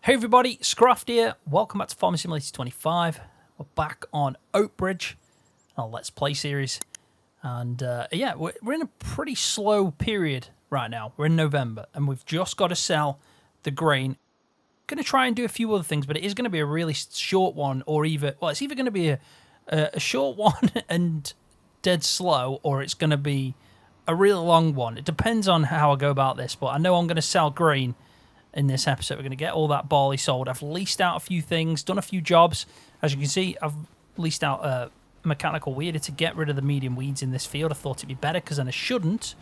Hey everybody, Scroft here. Welcome back to Farming Simulator 25. We're back on Oakbridge, our Let's Play series. And yeah, we're in a pretty slow period right now. We're in November and we've just got to sell the grain. Going to try and do a few other things, but it is going to be a really short one, or either, well, it's either going to be a short one and dead slow, or it's going to be a really long one. It depends on how I go about this, but I know I'm going to sell grain in this episode. We're going to get all that barley sold. I've leased out a few things, done a few jobs. As you can see, I've leased out a mechanical weeder to get rid of the medium weeds in this field. I thought it'd be better because then I shouldn't,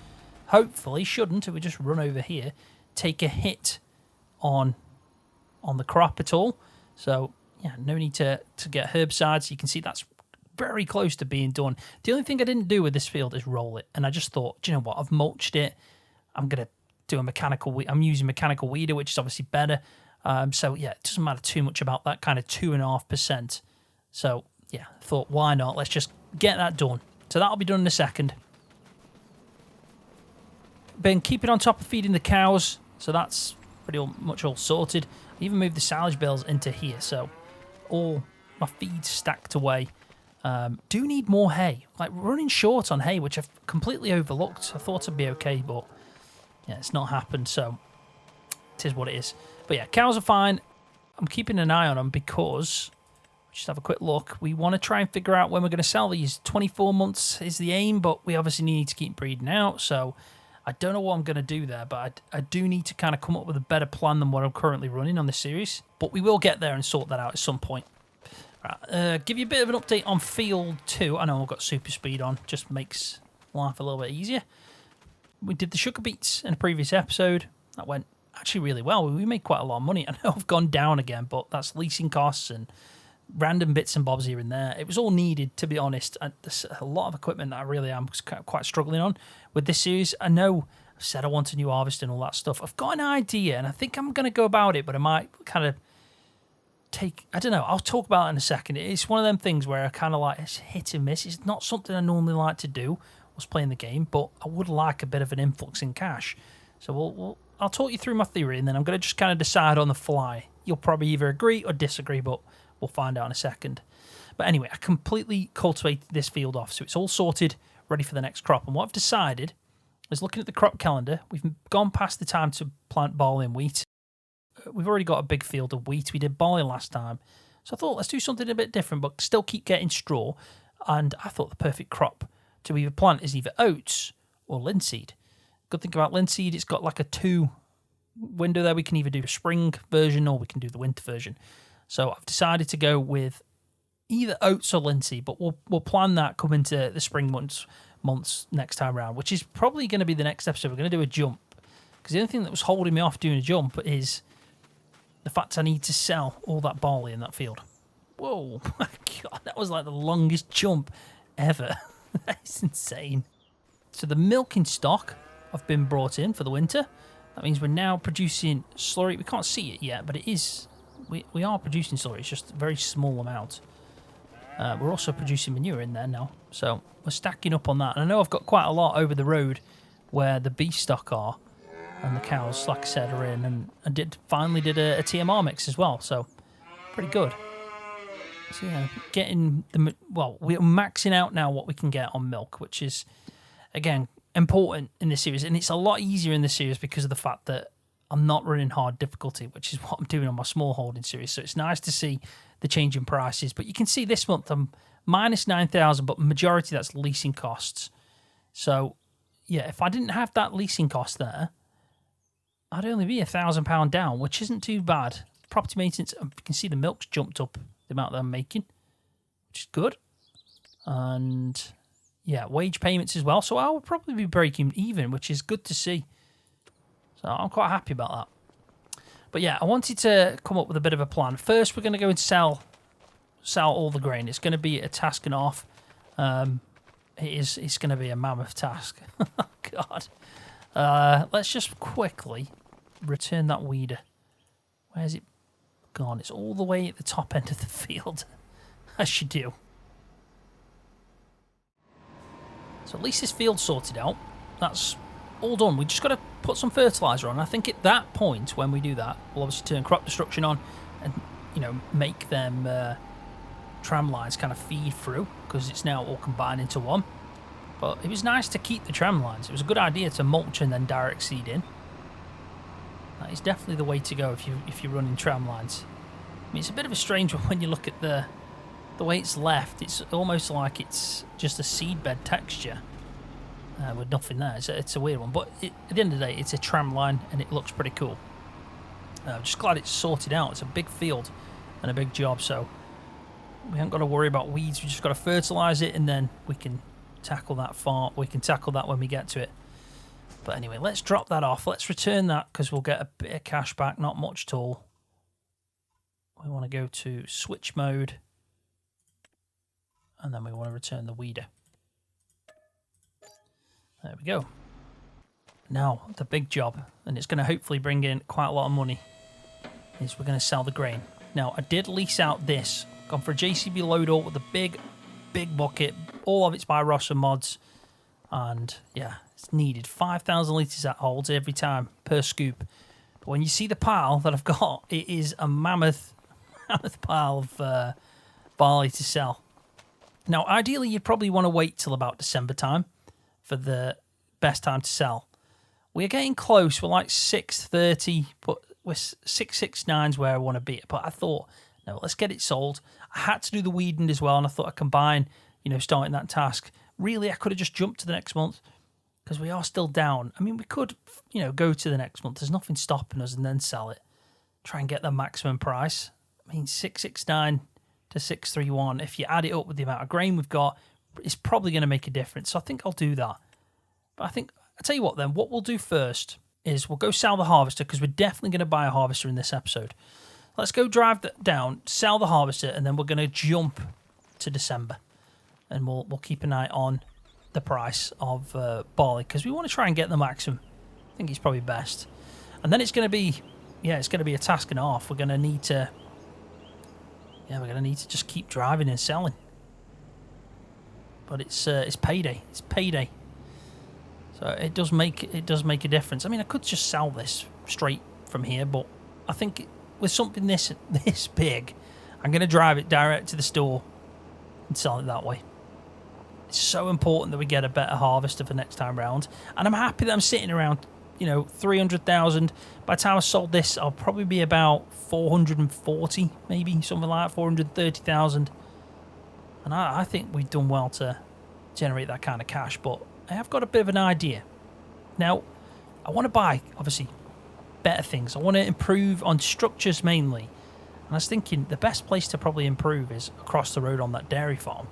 hopefully shouldn't, if we just run over here, take a hit on the crop at all. So yeah, no need to get herbicides. You can see that's very close to being done. The only thing I didn't do with this field is roll it. And I just thought, do you know what? I've mulched it. I'm going to do a mechanical I'm using mechanical weeder, which is obviously better. So yeah, it doesn't matter too much about that kind of 2.5%. So yeah, I thought, why not? Let's just get that done. So that'll be done in a second. Been keeping on top of feeding the cows, so that's pretty much all sorted. I even moved the silage bales into here, so all my feed's stacked away. Do need more hay. Like, running short on hay, which I've completely overlooked. I thought it'd be okay, but yeah, it's not happened, so it is what it is. But yeah, cows are fine. I'm keeping an eye on them because, just have a quick look, we want to try and figure out when we're going to sell these. 24 months is the aim, but we obviously need to keep breeding out, so I don't know what I'm going to do there, but I do need to kind of come up with a better plan than what I'm currently running on this series. But we will get there and sort that out at some point. Right, give you a bit of an update on Field 2. I know I've got super speed on, just makes life a little bit easier. We did the sugar beets in a previous episode. That went actually really well. We made quite a lot of money. I know I've gone down again, but that's leasing costs and random bits and bobs here and there. It was all needed, to be honest. There's a lot of equipment that I really am quite struggling on with this series. I know I've said I want a new harvester and all that stuff. I've got an idea, and I think I'm going to go about it, but I might kind of I don't know. I'll talk about it in a second. It's one of them things where I kind of like, it's hit and miss. It's not something I normally like to do, was playing the game, but I would like a bit of an influx in cash. So I'll talk you through my theory, and then I'm going to just kind of decide on the fly. You'll probably either agree or disagree, but we'll find out in a second. But anyway, I completely cultivated this field off, so it's all sorted, ready for the next crop. And what I've decided is, looking at the crop calendar, we've gone past the time to plant barley and wheat. We've already got a big field of wheat. We did barley last time. So I thought, let's do something a bit different, but still keep getting straw. And I thought the perfect crop to either plant is either oats or linseed. Good thing about linseed, it's got like a 2 window there. We can either do the spring version or we can do the winter version. So I've decided to go with either oats or linseed, but we'll plan that coming to the spring months next time around, which is probably going to be the next episode. We're going to do a jump, because the only thing that was holding me off doing a jump is the fact I need to sell all that barley in that field. Whoa, my God, that was like the longest jump ever. That's insane. So the milking stock have been brought in for the winter. That means we're now producing slurry. We can't see it yet, but it is. We are producing slurry. It's just a very small amount. We're also producing manure in there now. So we're stacking up on that. And I know I've got quite a lot over the road where the beef stock are. And the cows, like I said, are in. And I finally did a TMR mix as well. So pretty good. So yeah, we're maxing out now what we can get on milk, which is, again, important in this series. And it's a lot easier in this series because of the fact that I'm not running hard difficulty, which is what I'm doing on my small holding series. So it's nice to see the change in prices. But you can see this month I'm minus 9,000, but majority that's leasing costs. So yeah, if I didn't have that leasing cost there, I'd only be £1,000 down, which isn't too bad. Property maintenance, you can see the milk's jumped up the amount that I'm making, which is good. And yeah, wage payments as well. So I would probably be breaking even, which is good to see. So I'm quite happy about that. But yeah, I wanted to come up with a bit of a plan. First, we're going to go and sell all the grain. It's going to be a task and a half. It's going to be a mammoth task. Oh, God. Let's just quickly return that weeder. Where's it gone? It's all the way at the top end of the field, as you do. So at least this field's sorted out. That's all done. We just got to put some fertilizer on. I think at that point, when we do that, we'll obviously turn crop destruction on and, you know, make them tram lines kind of feed through, because it's now all combined into one. But it was nice to keep the tram lines. It was a good idea to mulch and then direct seed in. That is definitely the way to go if you're running tram lines. I mean, it's a bit of a strange one when you look at the way it's left. It's almost like it's just a seedbed texture with nothing there. It's a weird one, but at the end of the day, it's a tram line and it looks pretty cool. I'm just glad it's sorted out. It's a big field and a big job, so we haven't got to worry about weeds. We just got to fertilise it, and then we can tackle that we can tackle that when we get to it. But anyway, let's drop that off. Let's return that, because we'll get a bit of cash back, not much at all. We want to go to switch mode, and then we want to return the weeder. There we go. Now, the big job, and it's going to hopefully bring in quite a lot of money, is we're going to sell the grain. Now, I did lease out this. Gone for a JCB load up with a big bucket. All of it's by Ross and Mods. And, yeah, it's needed. 5,000 litres that holds every time per scoop. But when you see the pile that I've got, it is a mammoth pile of barley to sell. Now, ideally, you'd probably want to wait till about December time for the best time to sell. We're getting close. We're like 6:30, but we're 6:69 where I want to be. But I thought, no, let's get it sold. I had to do the weeding as well, and I thought I'd combine, you know, starting that task. Really, I could have just jumped to the next month, because we are still down. I mean, we could, you know, go to the next month. There's nothing stopping us, and then sell it. Try and get the maximum price. I mean, 669 to 631. If you add it up with the amount of grain we've got, it's probably going to make a difference. So I think I'll do that. But I'll tell you what then, what we'll do first is we'll go sell the harvester, because we're definitely going to buy a harvester in this episode. Let's go drive that down, sell the harvester, and then we're going to jump to December. And we'll keep an eye on the price of barley, because we want to try and get the maximum. I think it's probably best. And then it's going to be, it's going to be a task and a half. We're going to need to, just keep driving and selling. But it's payday. It's payday. So it does make a difference. I mean, I could just sell this straight from here, but I think with something this big, I'm going to drive it direct to the store and sell it that way. It's so important that we get a better harvester for next time round. And I'm happy that I'm sitting around, 300,000. By the time I sold this, I'll probably be about 440, maybe something like that, 430,000. And I think we've done well to generate that kind of cash, but I have got a bit of an idea. Now, I want to buy, obviously, better things. I want to improve on structures mainly. And I was thinking the best place to probably improve is across the road on that dairy farm.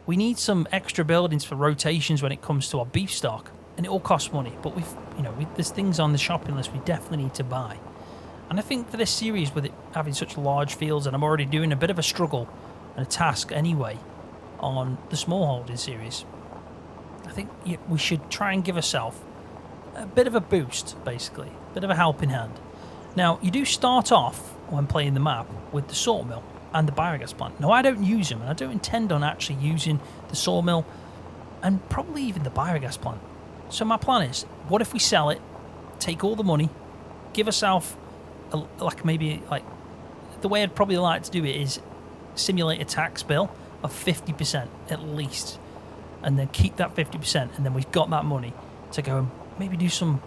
We need some extra buildings for rotations when it comes to our beef stock, and it all costs money. But there's things on the shopping list we definitely need to buy. And I think for this series, with it having such large fields, and I'm already doing a bit of a struggle and a task anyway on the smallholding series, I think we should try and give ourselves a bit of a boost, basically, a bit of a helping hand. Now, you do start off when playing the map with the sawmill and the biogas plant. Now, I don't use them, and I don't intend on actually using the sawmill and probably even the biogas plant. So my plan is, what if we sell it, take all the money, give ourselves, the way I'd probably like to do it is simulate a tax bill of 50% at least, and then keep that 50%, and then we've got that money to go and maybe do some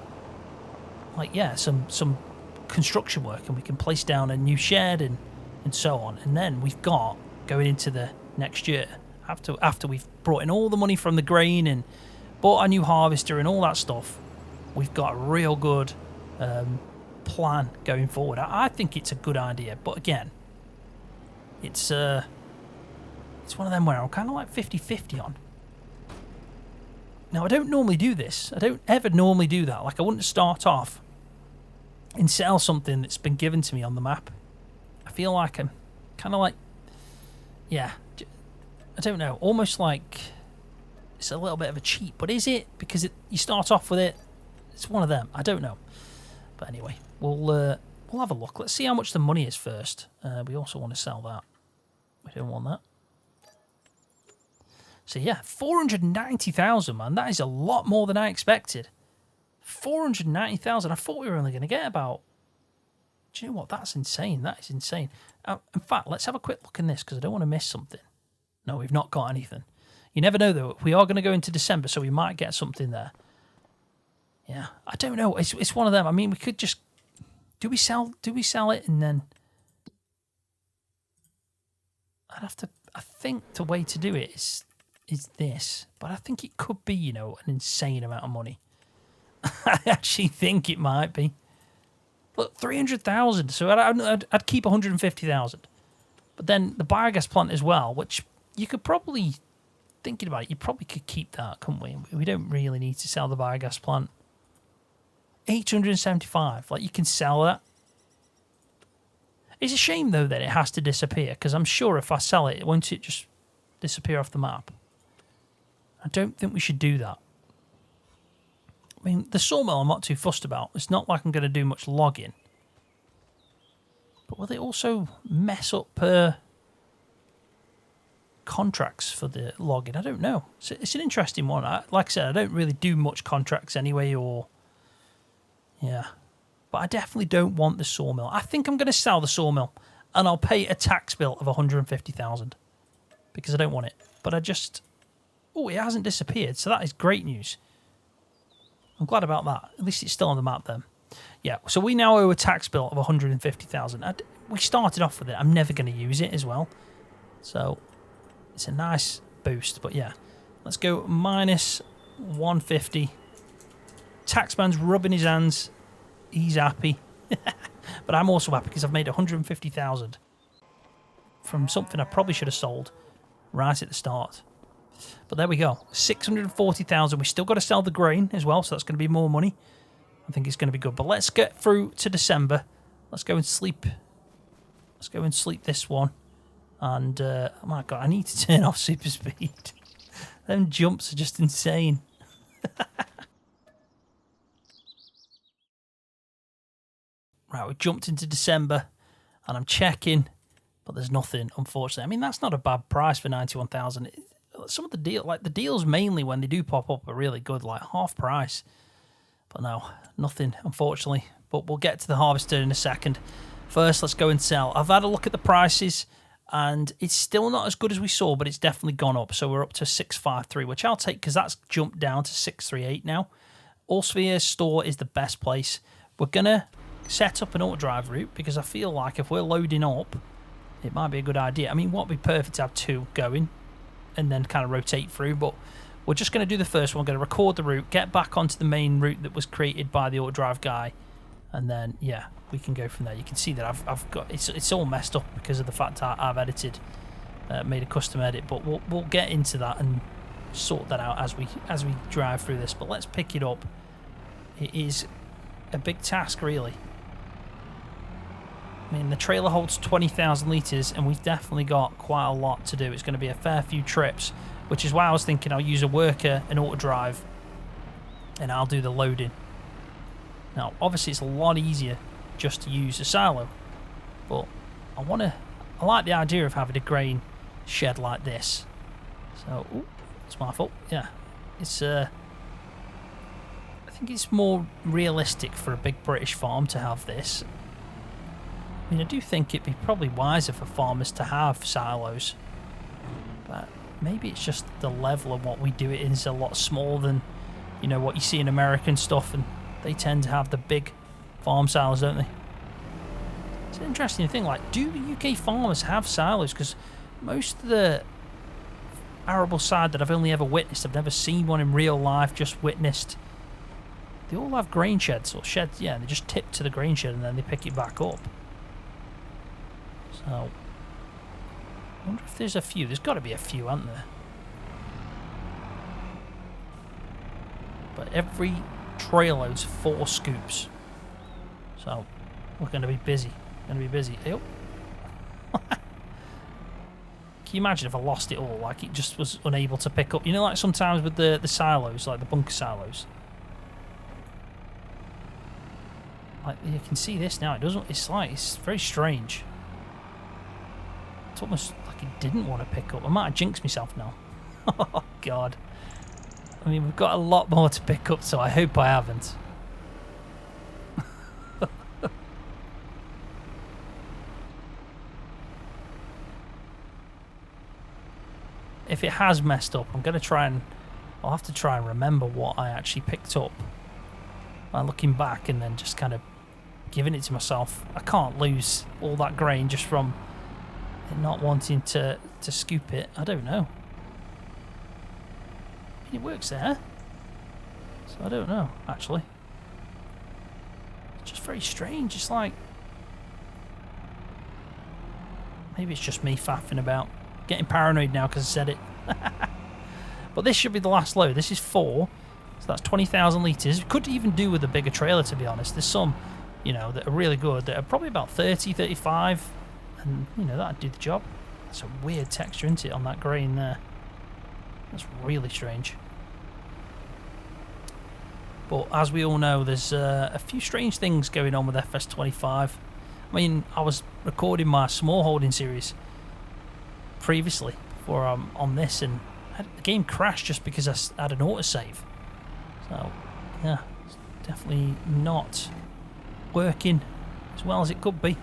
construction work, and we can place down a new shed and so on. And then we've got, going into the next year, after we've brought in all the money from the grain and bought a new harvester and all that stuff, we've got a real good plan going forward. I think it's a good idea, but again, it's one of them where I'm kind of like 50-50 on. Now, I don't normally do this. I don't ever normally do that. Like, I wouldn't start off and sell something that's been given to me on the map. I feel like I'm kind of like, I don't know, almost like it's a little bit of a cheat. But is it? Because you start off with it. It's one of them. I don't know. But anyway, we'll have a look. Let's see how much the money is first. We also want to sell that. We don't want that. So yeah, 490,000, man. That is a lot more than I expected. 490,000. I thought we were only going to get about... Do you know what? That's insane. That is insane. In fact, let's have a quick look in this because I don't want to miss something. No, we've not got anything. You never know, though. We are going to go into December, so we might get something there. Yeah, I don't know. It's one of them. I mean, we could just... Do we sell it and then... I'd have to... I think the way to do it is this. But I think it could be, you know, an insane amount of money. I actually think it might be. Look, 300,000. So I'd keep 150,000. But then the biogas plant as well, which you could probably... Thinking about it, you probably could keep that, couldn't we? We don't really need to sell the biogas plant. 875. Like, you can sell that. It's a shame, though, that it has to disappear, because I'm sure if I sell it, won't it just disappear off the map? I don't think we should do that. I mean, the sawmill I'm not too fussed about. It's not like I'm going to do much logging. But will they also mess up contracts for the logging? I don't know. It's an interesting one. Like I said, I don't really do much contracts anyway, or... Yeah. But I definitely don't want the sawmill. I think I'm going to sell the sawmill, and I'll pay a tax bill of 150,000 because I don't want it. But I just... Oh, it hasn't disappeared, so that is great news. I'm glad about that. At least it's still on the map then. Yeah, so we now owe a tax bill of 150,000. We started off with it. I'm never going to use it as well. So... It's a nice boost, but yeah. Let's go minus 150. Taxman's rubbing his hands. He's happy. But I'm also happy because I've made 150,000 from something I probably should have sold right at the start. But there we go. 640,000. We still got to sell the grain as well, so that's going to be more money. I think it's going to be good. But let's get through to December. Let's go and sleep. Let's go and sleep this one. And, oh my God, I need to turn off super speed. Them jumps are just insane. Right, we jumped into December, and I'm checking, but there's nothing, unfortunately. I mean, that's not a bad price for 91,000. Some of the deals mainly when they do pop up are really good, like half price. But no, nothing, unfortunately. But we'll get to the harvester in a second. First, let's go and sell. I've had a look at the prices. And it's still not as good as we saw, but it's definitely gone up. So we're up to 653, which I'll take because that's jumped down to 638 now. Allsphere store is the best place. We're going to set up an auto drive route because I feel like if we're loading up, it might be a good idea. I mean, what would be perfect to have two going and then kind of rotate through. But we're just going to do the first one. We're going to record the route, get back onto the main route that was created by the auto drive guy. And then, yeah, we can go from there. You can see that I've got it's all messed up because of the fact that I've edited, made a custom edit. But we'll get into that and sort that out as we drive through this. But let's pick it up. It is a big task, really. I mean, the trailer holds 20,000 litres, and we've definitely got quite a lot to do. It's going to be a fair few trips, which is why I was thinking I'll use a worker, an auto drive, and I'll do the loading. Now, obviously, it's a lot easier just to use a silo, but I like the idea of having a grain shed like this. So, ooh, it's my fault. Yeah, it's I think it's more realistic for a big British farm to have this. I mean, I do think it'd be probably wiser for farmers to have silos, but maybe it's just the level of what we do it in is a lot smaller than, you know, what you see in American stuff, and they tend to have the big farm silos, don't they? It's an interesting thing, like, do UK farmers have silos? Because most of the arable side that I've only ever witnessed, I've never seen one in real life, just witnessed. They all have grain sheds, or sheds, yeah, they just tip to the grain shed and then they pick it back up. So, I wonder if there's a few. There's got to be a few, aren't there? But every trail loads 4 scoops. So, we're going to be busy. Can you imagine if I lost it all? Like, it just was unable to pick up. You know, like sometimes with the silos, like the bunker silos. Like, you can see this now. It doesn't. It's very strange. It's almost like it didn't want to pick up. I might have jinxed myself now. Oh, God. I mean, we've got a lot more to pick up, so I hope I haven't. if it has messed up, I'm going to try and... I'll have to try and remember what I actually picked up by looking back and then just kind of giving it to myself. I can't lose all that grain just from it not wanting to scoop it. I don't know. It works there. So I don't know, actually. It's just very strange. It's like... Maybe it's just me faffing about. Getting paranoid now because I said it. But this should be the last load. This is 4. So that's 20,000 litres. Could even do with a bigger trailer, to be honest. There's some, you know, that are really good. That are probably about 30, 35. And, you know, that'd do the job. It's a weird texture, isn't it, on that grain there. That's really strange. But as we all know, there's a few strange things going on with FS25. I mean, I was recording my small holding series previously before I'm on this, and the game crashed just because I had an autosave. So, yeah, it's definitely not working as well as it could be.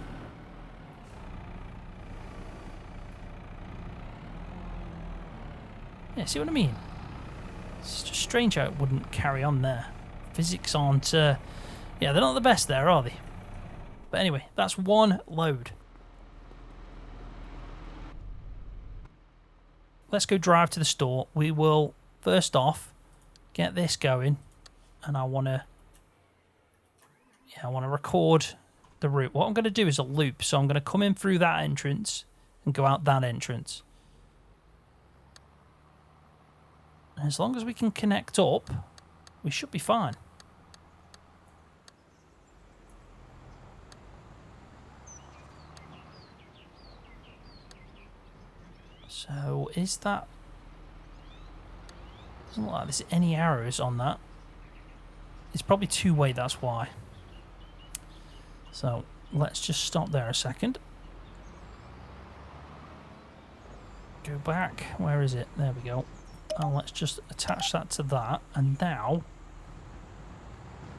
Yeah, see what I mean? It's just strange how it wouldn't carry on there. Physics aren't... yeah, they're not the best there, are they? But anyway, that's one load. Let's go drive to the store. We will, first off, get this going. And I want to... Yeah, I want to record the route. What I'm going to do is a loop. So I'm going to come in through that entrance and go out that entrance. And as long as we can connect up, we should be fine. So, is that... Doesn't look like there's any arrows on that. It's probably two-way, that's why. So, let's just stop there a second. Go back. Where is it? There we go. And let's just attach that to that. And now,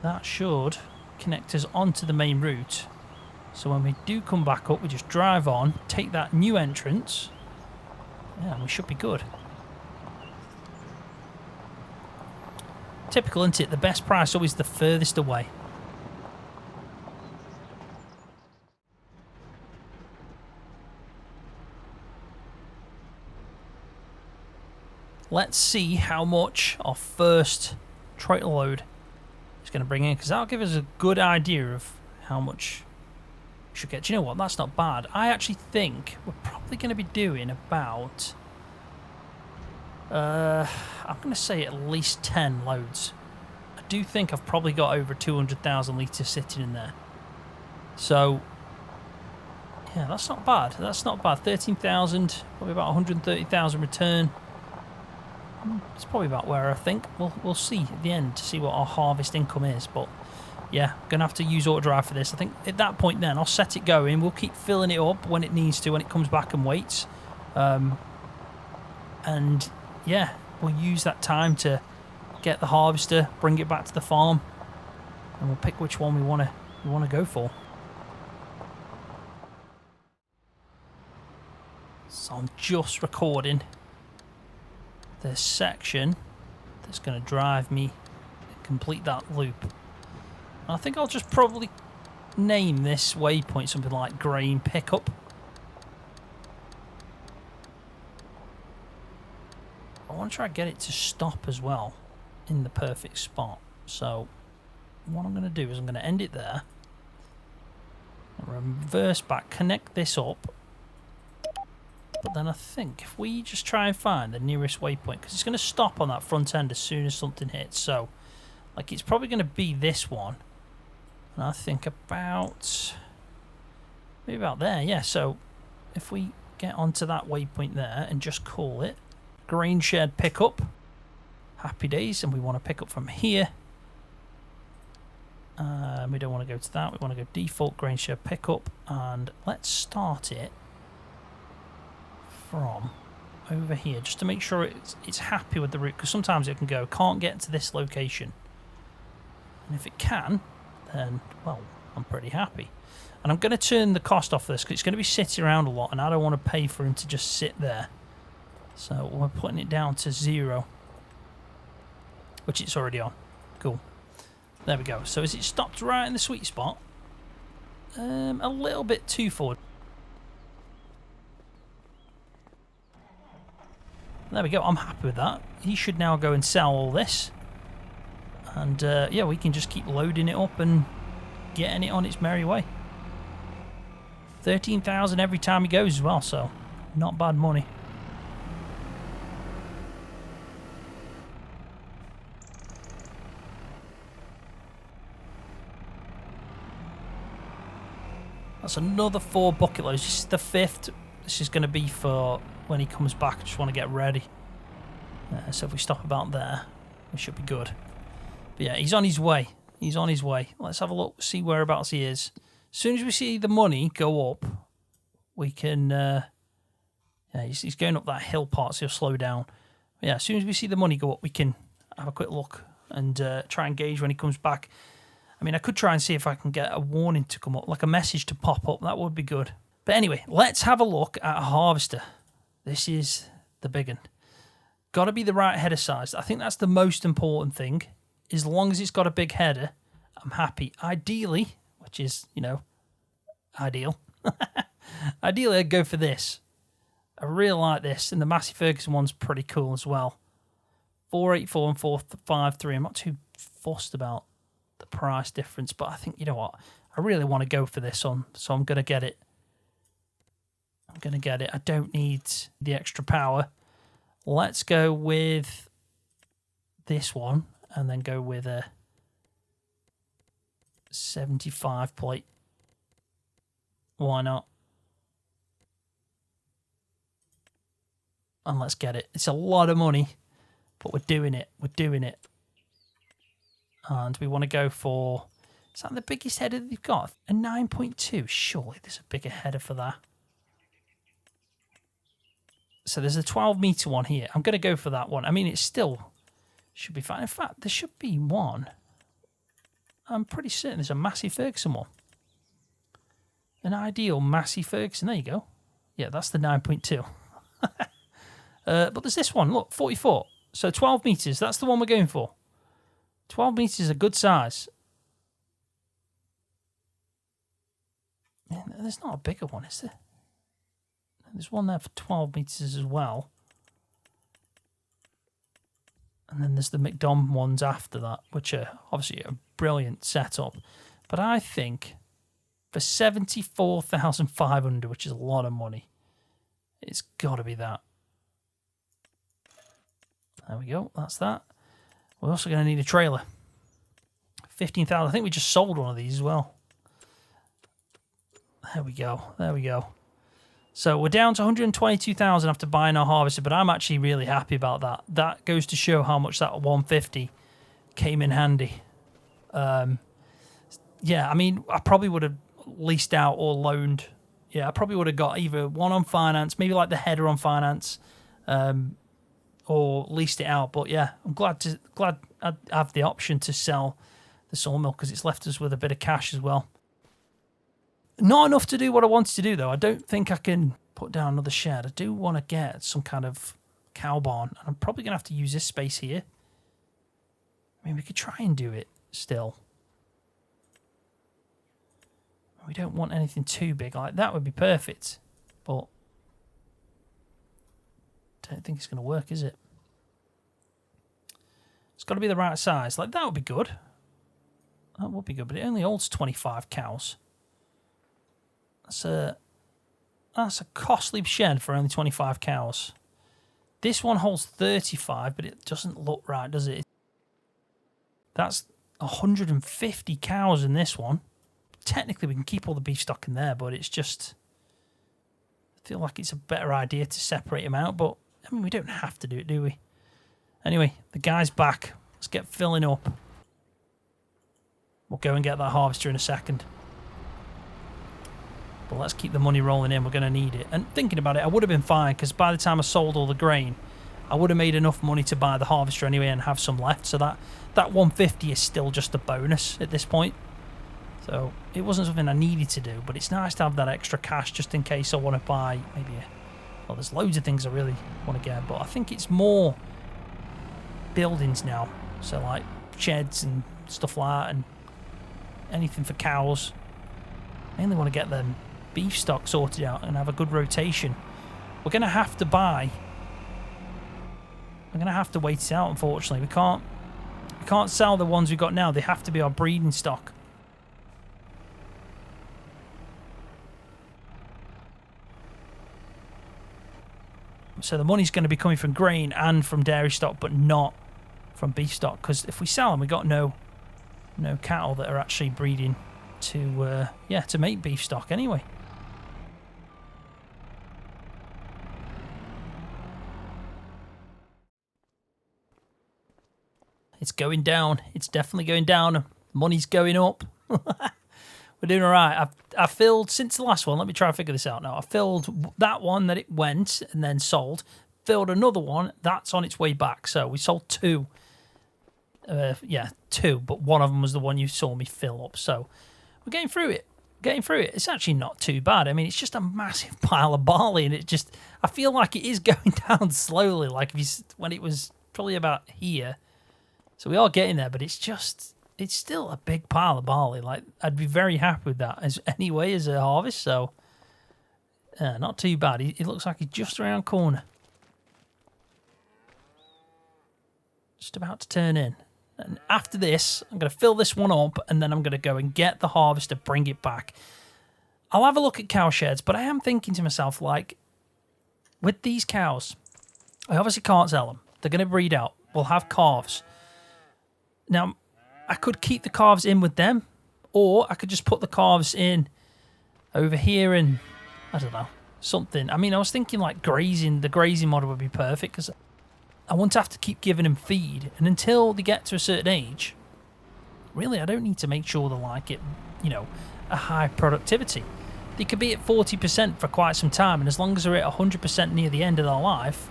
that should connect us onto the main route. So when we do come back up, we just drive on, take that new entrance... Yeah, we should be good. Typical, isn't it? The best price always the furthest away. Let's see how much our first trailer load is going to bring in, because that'll give us a good idea of how much we should get. Do you know what? That's not bad. I actually think we're probably going to be doing about... I'm going to say at least 10 loads. I do think I've probably got over 200,000 litres sitting in there. So, yeah, that's not bad. That's not bad. 13,000, probably about 130,000 return. It's probably about where I think. We'll see at the end to see what our harvest income is. But, yeah, going to have to use auto drive for this. I think at that point then, I'll set it going. We'll keep filling it up when it needs to, when it comes back and waits. And... yeah, we'll use that time to get the harvester, bring it back to the farm, and we'll pick which one we want to go for. So I'm just recording the section that's going to drive me to complete that loop. And I think I'll just probably name this waypoint something like grain pickup. I want to try to get it to stop as well in the perfect spot. So what I'm going to do is I'm going to end it there, reverse back, connect this up, but then I think if we just try and find the nearest waypoint, because it's going to stop on that front end as soon as something hits, so like it's probably going to be this one, and I think about maybe about there. Yeah, so if we get onto that waypoint there and just call it grain shed pickup, happy days, and we want to pick up from here. We don't want to go to that, we want to go default grain shed pickup, and let's start it from over here just to make sure it's happy with the route, because sometimes it can go can't get to this location, and if it can, then well, I'm pretty happy. And I'm going to turn the cost off this because it's going to be sitting around a lot and I don't want to pay for him to just sit there. So we're putting it down to 0, which it's already on. Cool. There we go. So is it stopped right in the sweet spot? A little bit too forward. There we go. I'm happy with that. He should now go and sell all this. And yeah, we can just keep loading it up and getting it on its merry way. 13,000 every time he goes as well, so not bad money. That's another 4 bucket loads. This is the 5th. This is going to be for when he comes back. I just want to get ready. So if we stop about there, we should be good. But yeah, he's on his way. He's on his way. Let's have a look, see whereabouts he is. As soon as we see the money go up, we can... yeah, he's going up that hill part, so he'll slow down. But yeah, as soon as we see the money go up, we can have a quick look and try and gauge when he comes back. I mean, I could try and see if I can get a warning to come up, like a message to pop up. That would be good. But anyway, let's have a look at a harvester. This is the big one. Got to be the right header size. I think that's the most important thing. As long as it's got a big header, I'm happy. Ideally, which is, you know, ideal. Ideally, I'd go for this. I really like this. And the Massey Ferguson one's pretty cool as well. 484 and 453. I'm not too fussed about the price difference, but I think, you know what, I really want to go for this one, so I'm going to get it. I'm going to get it. I don't need the extra power. Let's go with this one and then go with a 75 plate. Why not? And let's get it. It's a lot of money, but we're doing it. We're doing it. And we want to go for... Is that the biggest header they've got? A 9.2. Surely there's a bigger header for that. So there's a 12-metre one here. I'm going to go for that one. I mean, it still should be fine. In fact, there should be one. I'm pretty certain there's a Massey Ferguson one. An ideal Massey Ferguson. There you go. Yeah, that's the 9.2. But there's this one. Look, 44. So 12 metres. That's the one we're going for. 12 metres is a good size. There's not a bigger one, is there? There's one there for 12 metres as well. And then there's the McDonald ones after that, which are obviously a brilliant setup. But I think for 74,500, which is a lot of money, it's got to be that. There we go. That's that. We're also going to need a trailer. 15,000. I think we just sold one of these as well. There we go. There we go. So we're down to 122,000 after buying our harvester, but I'm actually really happy about that. That goes to show how much that 150 came in handy. Yeah, I mean, I probably would have leased out or loaned. Yeah, I probably would have got either one on finance, maybe like the header on finance, or leased it out. But yeah, I'm glad I have the option to sell the sawmill because it's left us with a bit of cash as well. Not enough to do what I wanted to do, though. I don't think I can put down another shed. I do want to get some kind of cow barn, and I'm probably going to have to use this space here. I mean, we could try and do it still. We don't want anything too big. Like that would be perfect, but I don't think it's going to work, is it? It's got to be the right size. Like that would be good. That would be good, but it only holds 25 cows. That's a costly shed for only 25 cows. This one holds 35, but it doesn't look right, does it? That's 150 cows in this one. Technically, we can keep all the beef stock in there, but it's just... I feel like it's a better idea to separate them out, but, I mean, we don't have to do it, do we? Anyway, the guy's back. Let's get filling up. We'll go and get that harvester in a second. But let's keep the money rolling in. We're going to need it. And thinking about it, I would have been fine, because by the time I sold all the grain, I would have made enough money to buy the harvester anyway and have some left. So that 150 is still just a bonus at this point. So it wasn't something I needed to do, but it's nice to have that extra cash just in case I want to buy maybe Well, there's loads of things I really want to get, but I think it's more buildings now. So like sheds and stuff like that, and anything for cows. Mainly want to get them beef stock sorted out and have a good rotation. We're going to have to buy. We're going to have to wait it out, unfortunately. We can't sell the ones we've got now. They have to be our breeding stock. So the money's going to be coming from grain and from dairy stock, but not from beef stock. Because if we sell them, we've got no cattle that are actually breeding to make beef stock anyway. It's going down. It's definitely going down. Money's going up. We're doing all right. I filled, since the last one, let me try and figure this out now. I filled that one that it went and then sold. Filled another one. That's on its way back. So we sold two. Two. But one of them was the one you saw me fill up. So we're getting through it. It's actually not too bad. I mean, it's just a massive pile of barley. And I feel like it is going down slowly. Like when it was probably about here. So we are getting there, but it's still a big pile of barley. Like, I'd be very happy with that as a harvest. So, not too bad. It looks like he's just around the corner. Just about to turn in. And after this, I'm going to fill this one up, and then I'm going to go and get the harvester, bring it back. I'll have a look at cow sheds, but I am thinking to myself, like, with these cows, I obviously can't sell them. They're going to breed out. We'll have calves. Now, I could keep the calves in with them, or I could just put the calves in over here and, I don't know, something. I mean, I was thinking like grazing. The grazing model would be perfect because I won't have to keep giving them feed. And until they get to a certain age, really, I don't need to make sure they're like it, a high productivity. They could be at 40% for quite some time, and as long as they're at 100% near the end of their life,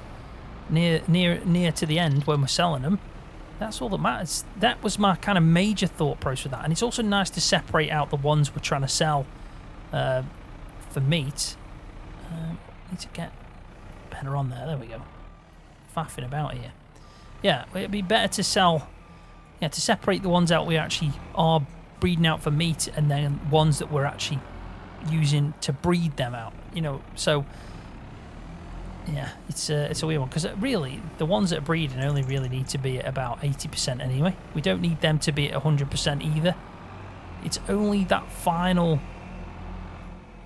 near to the end when we're selling them, that's all that matters. That was my kind of major thought process with that. And it's also nice to separate out the ones we're trying to sell for meat. Need to get better on there. There we go. Faffing about here. Yeah, it'd be better to sell... Yeah, to separate the ones out we actually are breeding out for meat, and then ones that we're actually using to breed them out. So... Yeah, it's a weird one, because really, the ones that are breeding only really need to be at about 80% anyway. We don't need them to be at 100% either. It's only that final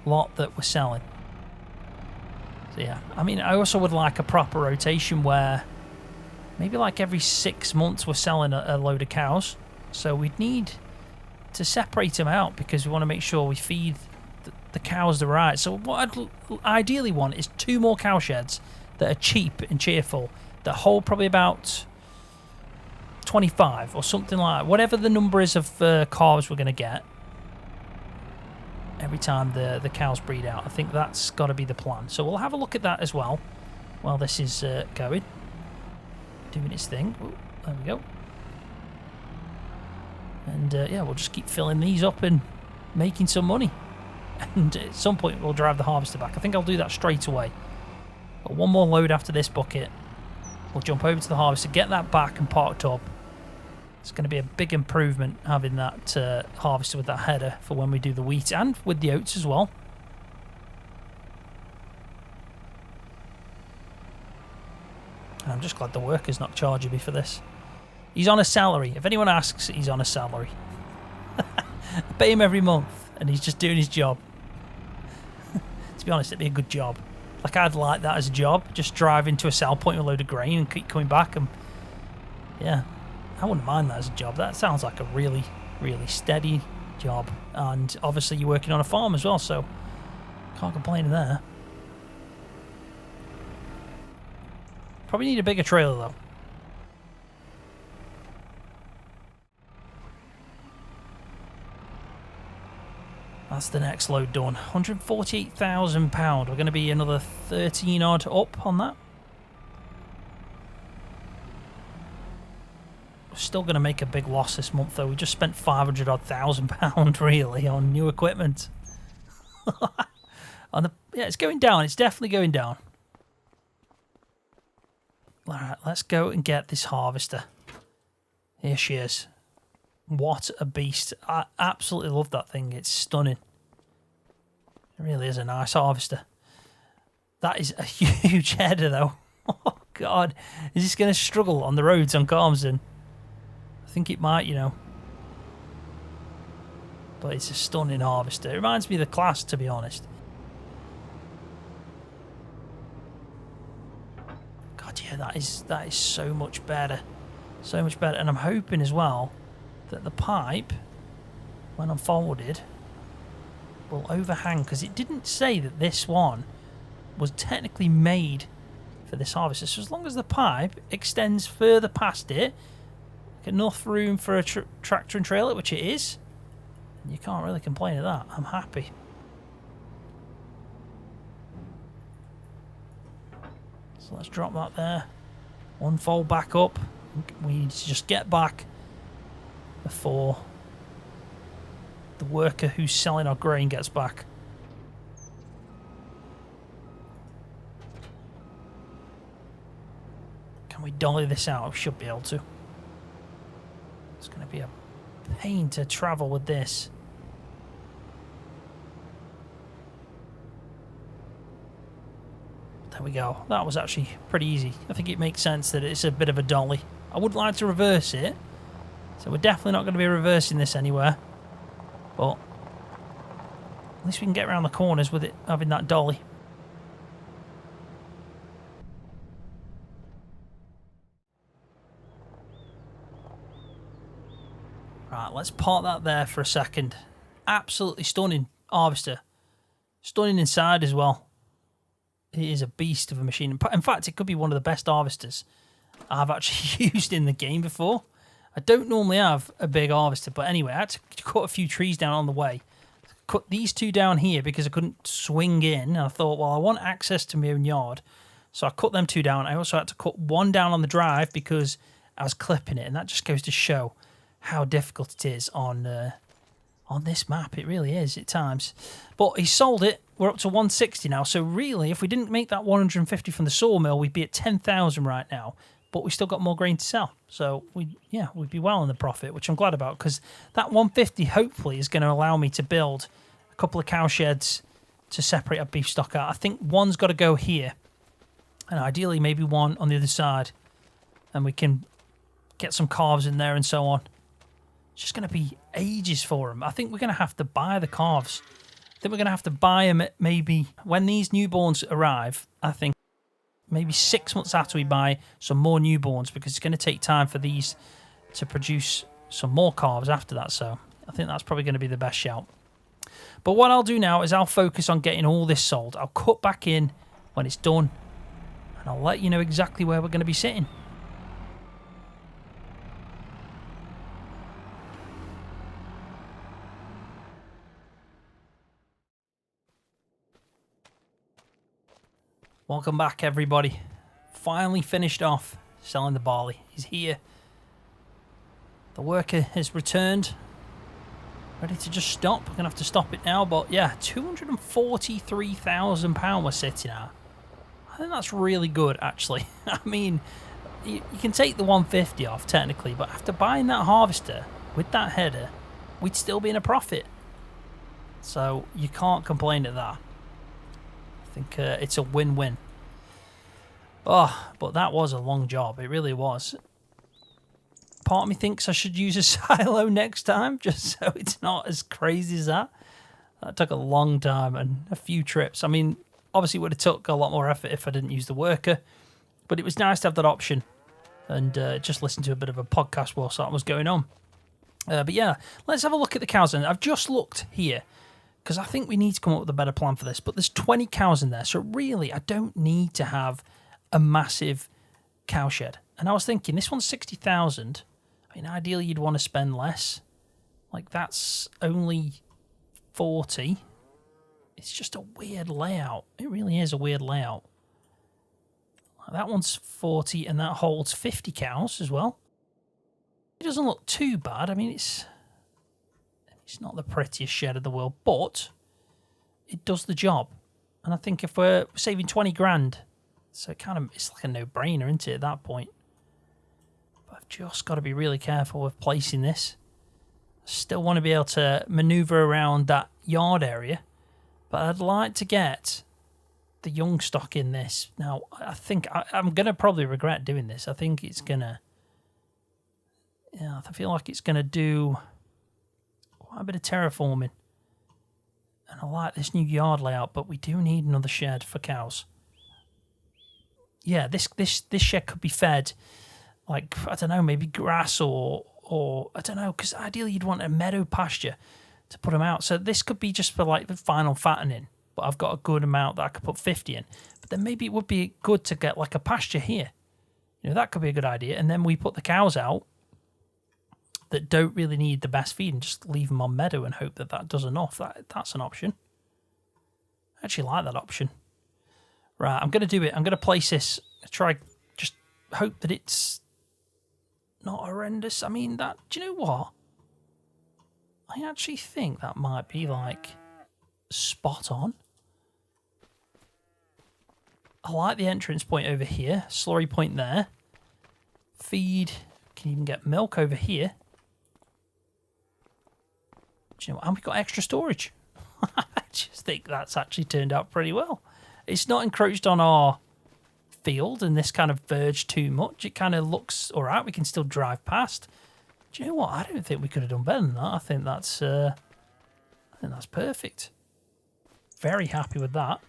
lot that we're selling. So yeah, I mean, I also would like a proper rotation where maybe like every 6 months we're selling a load of cows. So we'd need to separate them out because we want to make sure we feed the cows the right. So what I'd ideally want is 2 more cow sheds that are cheap and cheerful, that hold probably about 25 or something like that. Whatever the number is of calves we're going to get every time the cows breed out. I think that's got to be the plan. So we'll have a look at that as well while this is doing its thing. Ooh, there we go. And yeah, we'll just keep filling these up and making some money. And at some point we'll drive the harvester back. I think I'll do that straight away. But one more load after this bucket. We'll jump over to the harvester, get that back and parked up. It's going to be a big improvement having that harvester with that header for when we do the wheat and with the oats as well. And I'm just glad the worker's not charging me for this. He's on a salary. If anyone asks, he's on a salary. I pay him every month and he's just doing his job. To be honest, it'd be a good job. Like, I'd like that as a job. Just driving to a sell point with a load of grain and keep coming back. And yeah, I wouldn't mind that as a job. That sounds like a really, really steady job. And obviously you're working on a farm as well, so can't complain there. Probably need a bigger trailer though. That's the next load done. £148,000. We're going to be another 13 odd up on that. We're still going to make a big loss this month though. We just spent £500,000 really on new equipment. Yeah, it's going down. It's definitely going down. All right, let's go and get this harvester. Here she is. What a beast. I absolutely love that thing. It's stunning. It really is a nice harvester. That is a huge header, though. Oh, God. Is this going to struggle on the roads on Calmsden? I think it might, you know. But it's a stunning harvester. It reminds me of the class, to be honest. God, yeah, that is so much better. So much better. And I'm hoping as well that the pipe, when unfolded, will overhang. Because it didn't say that this one was technically made for this harvester. So as long as the pipe extends further past it, enough room for a tractor and trailer, which it is, you can't really complain of that. I'm happy. So let's drop that there. Unfold back up. We need to just get back before the worker who's selling our grain gets back. Can we dolly this out? We should be able to. It's going to be a pain to travel with this. There we go. That was actually pretty easy. I think it makes sense that it's a bit of a dolly. I would like to reverse it, so we're definitely not going to be reversing this anywhere. But at least we can get around the corners with it having that dolly. Right, let's park that there for a second. Absolutely stunning harvester. Stunning inside as well. It is a beast of a machine. In fact, it could be one of the best harvesters I've actually used in the game before. I don't normally have a big harvester, but anyway, I had to cut a few trees down on the way. Cut these two down here because I couldn't swing in. And I thought, well, I want access to my own yard. So I cut them two down. I also had to cut one down on the drive because I was clipping it. And that just goes to show how difficult it is on this map. It really is at times. But he sold it. We're up to 160 now. So really, if we didn't make that 150 from the sawmill, we'd be at 10,000 right now. But we still got more grain to sell. So we'd be well in the profit, which I'm glad about, because that 150 hopefully is going to allow me to build a couple of cow sheds to separate our beef stock out. I think one's got to go here, and ideally maybe one on the other side, and we can get some calves in there and so on. It's just going to be ages for them. I think we're going to have to buy the calves. I think we're going to have to buy them maybe when these newborns arrive. I think maybe 6 months after we buy some more newborns, because it's going to take time for these to produce some more calves after that. So I think that's probably going to be the best shout. But what I'll do now is I'll focus on getting all this sold. I'll cut back in when it's done, and I'll let you know exactly where we're going to be sitting. Welcome back, everybody. Finally finished off selling the barley. He's here. The worker has returned. Ready to just stop. We're going to have to stop it now. But yeah, £243,000 we're sitting at. I think that's really good, actually. I mean, you can take the 150 off, technically. But after buying that harvester with that header, we'd still be in a profit. So you can't complain at that. I think it's a win-win. Oh, but that was a long job. It really was. Part of me thinks I should use a silo next time, just so it's not as crazy as that. That took a long time and a few trips. I mean, obviously it would have took a lot more effort if I didn't use the worker, but it was nice to have that option and just listen to a bit of a podcast whilst that was going on. But yeah, let's have a look at the cows. And I've just looked here, because I think we need to come up with a better plan for this. But there's 20 cows in there, so really I don't need to have a massive cow shed. And I was thinking, this one's 60,000. I mean, ideally you'd want to spend less. Like, that's only 40. It's just a weird layout. It really is a weird layout. That one's 40, and that holds 50 cows as well. It doesn't look too bad. I mean, it's not the prettiest shed in the world, but it does the job. And I think if we're saving 20 grand So it's like a no-brainer, isn't it, at that point? But I've just got to be really careful with placing this. I still want to be able to manoeuvre around that yard area, but I'd like to get the young stock in this. Now, I think I'm going to probably regret doing this. I think it's going to... Yeah, I feel like it's going to do quite a bit of terraforming. And I like this new yard layout, but we do need another shed for cows. Yeah, this shed could be fed, like, I don't know, maybe grass or I don't know, because ideally you'd want a meadow pasture to put them out. So this could be just for like the final fattening, but I've got a good amount that I could put 50 in. But then maybe it would be good to get like a pasture here. You know, that could be a good idea. And then we put the cows out that don't really need the best feed and just leave them on meadow and hope that that does enough. That's an option. I actually like that option. Right, I'm going to do it. I'm going to place this. Try, just hope that it's not horrendous. I mean, do you know what? I actually think that might be like spot on. I like the entrance point over here. Slurry point there. Feed. Can even get milk over here. Do you know what? And we've got extra storage. I just think that's actually turned out pretty well. It's not encroached on our field and this kind of verge too much. It kind of looks all right. We can still drive past. Do you know what? I don't think we could have done better than that. I think that's perfect. Very happy with that.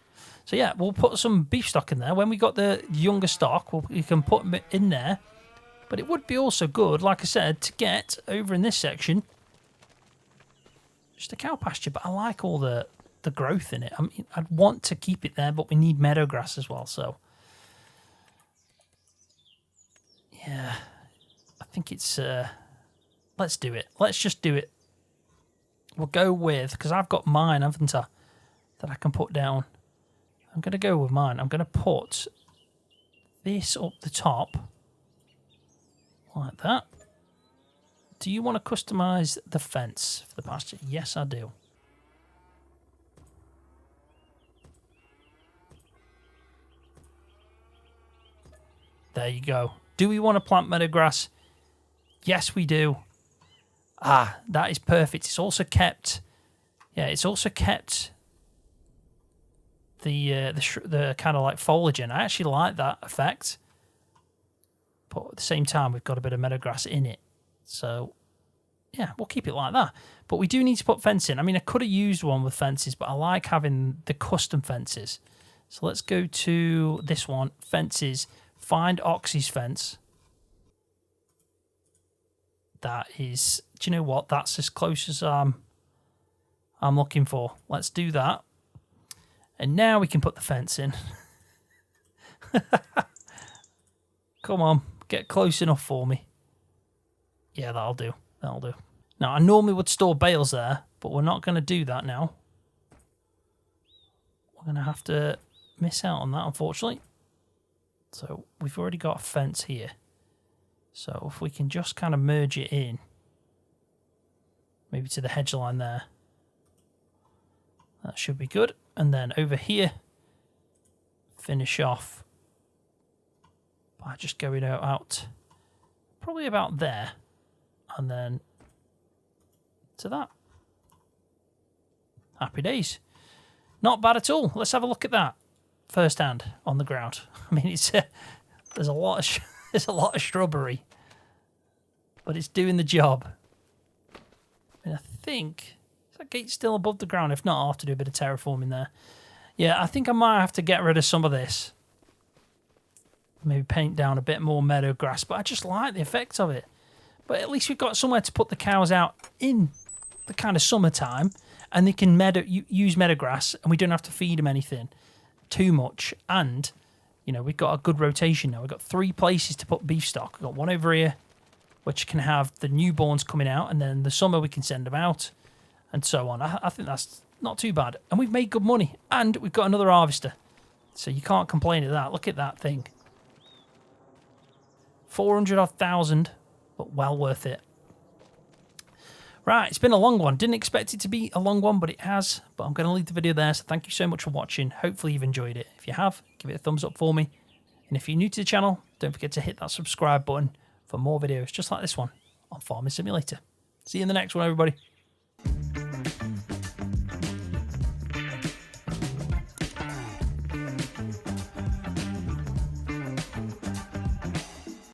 So yeah, we'll put some beef stock in there. When we got the younger stock, we can put them in there. But it would be also good, like I said, to get over in this section just a cow pasture. But I like all the growth in it. I mean, I'd want to keep it there, but we need meadow grass as well. So yeah, I think it's let's do it. Let's just do it. We'll go with, because I've got mine, haven't I, that I can put down. I'm going to go with mine. I'm going to put this up the top like that. Do you want to customize the fence for the pasture? Yes, I do. There you go. Do we want to plant meadow grass? Yes, we do. Ah, that is perfect. It's also kept... Yeah, it's also kept the kind of like foliage in. I actually like that effect. But at the same time, we've got a bit of meadow grass in it. So, yeah, we'll keep it like that. But we do need to put fence in. I mean, I could have used one with fences, but I like having the custom fences. So let's go to this one, fences. Find Oxy's fence. That is, do you know what? That's as close as I'm looking for. Let's do that. And now we can put the fence in. Come on, get close enough for me. Yeah, that'll do. That'll do. Now, I normally would store bales there, but we're not going to do that now. We're going to have to miss out on that, unfortunately. So we've already got a fence here. So if we can just kind of merge it in, maybe to the hedge line there, that should be good. And then over here, finish off by just going out probably about there, and then to that. Happy days. Not bad at all. Let's have a look at that firsthand on the ground. I mean, it's there's a lot of shrubbery, but it's doing the job. I mean, I think, is that gate still above the ground? If not, I'll have to do a bit of terraforming there. Yeah, I think I might have to get rid of some of this. Maybe paint down a bit more meadow grass, but I just like the effect of it. But at least we've got somewhere to put the cows out in the kind of summertime, and they can use meadow grass, and we don't have to feed them anything too much. And, you know, we've got a good rotation now. We've got 3 places to put beef stock. We've got one over here, which can have the newborns coming out, and then the summer we can send them out, and so on. I think that's not too bad. And we've made good money, and we've got another harvester. So you can't complain at that. Look at that thing. 400,000, but well worth it. Right, it's been a long one. Didn't expect it to be a long one, but it has. But I'm going to leave the video there, so thank you so much for watching. Hopefully you've enjoyed it. If you have, give it a thumbs up for me, And if you're new to the channel, don't forget to hit that subscribe button for more videos just like this one on Farming Simulator. See you in the next one, everybody.